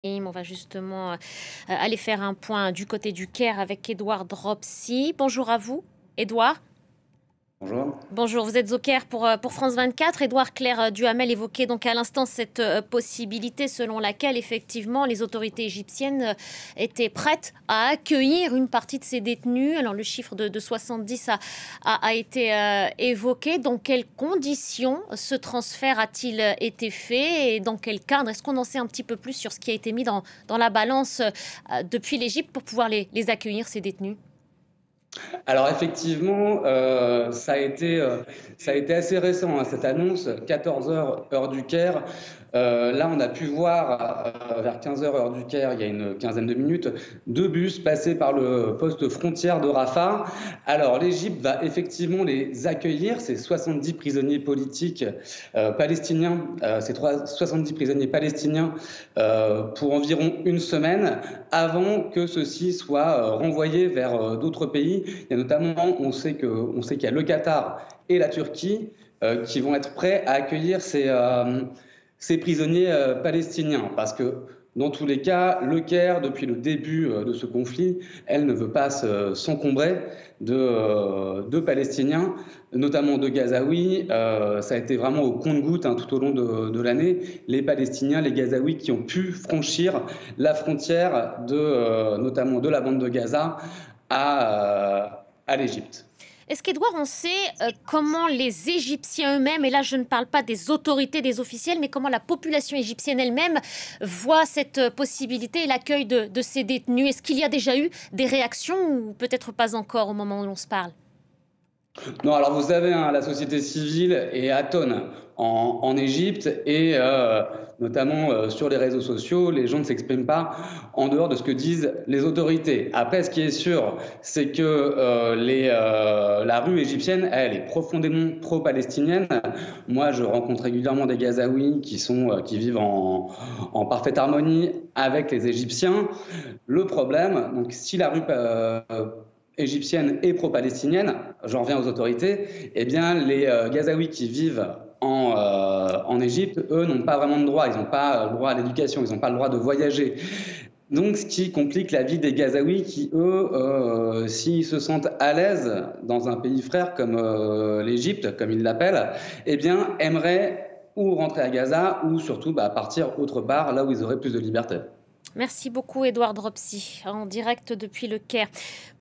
Et on va justement aller faire un point du côté du Caire avec Édouard Dropsy. Bonjour à vous, Édouard. Bonjour. Bonjour, vous êtes au Caire pour France 24. Édouard, Claire Duhamel évoquait donc à l'instant cette possibilité selon laquelle effectivement les autorités égyptiennes étaient prêtes à accueillir une partie de ces détenus. Alors le chiffre de 70 a été évoqué. Dans quelles conditions ce transfert a-t-il été fait et dans quel cadre? Est-ce qu'on en sait un petit peu plus sur ce qui a été mis dans la balance depuis l'Égypte pour pouvoir les accueillir, ces détenus? Alors effectivement, ça a été assez récent, hein, cette annonce, 14 heures heure du Caire. Là, on a pu voir vers 15 heures heure du Caire, il y a une quinzaine de minutes, deux bus passer par le poste frontière de Rafah. Alors l'Égypte va effectivement les accueillir, ces 70 prisonniers politiques palestiniens, 70 prisonniers palestiniens pour environ une semaine avant que ceux-ci soient renvoyés vers d'autres pays. Il y a notamment, on sait qu'il y a le Qatar et la Turquie qui vont être prêts à accueillir ces prisonniers palestiniens. Parce que dans tous les cas, le Caire, depuis le début de ce conflit, elle ne veut pas s'encombrer de Palestiniens, notamment de Gazaouis. Ça a été vraiment au compte-gouttes, hein, tout au long de l'année. Les Palestiniens, les Gazaouis qui ont pu franchir la frontière notamment de la bande de Gaza à l'Égypte. Est-ce qu'Edouard, on sait comment les Égyptiens eux-mêmes, et là je ne parle pas des autorités, des officiels, mais comment la population égyptienne elle-même voit cette possibilité et l'accueil de ces détenus? Est-ce qu'il y a déjà eu des réactions ou peut-être pas encore au moment où l'on se parle? Non, alors vous savez, hein, la société civile est atone en Égypte et notamment sur les réseaux sociaux, les gens ne s'expriment pas en dehors de ce que disent les autorités. Après, ce qui est sûr, c'est que la rue égyptienne, elle est profondément pro-palestinienne. Moi, je rencontre régulièrement des Gazaouis qui vivent en parfaite harmonie avec les Égyptiens. Le problème, donc si la rue égyptienne et pro-palestinienne, j'en reviens aux autorités, eh bien les Gazaouis qui vivent en Égypte, eux, n'ont pas vraiment de droit. Ils n'ont pas le droit à l'éducation, ils n'ont pas le droit de voyager. Donc, ce qui complique la vie des Gazaouis qui, eux, s'ils se sentent à l'aise dans un pays frère comme l'Égypte, comme ils l'appellent, eh bien, aimeraient ou rentrer à Gaza ou surtout partir autre part, là où ils auraient plus de liberté. Merci beaucoup, Édouard Dropsy, en direct depuis le Caire.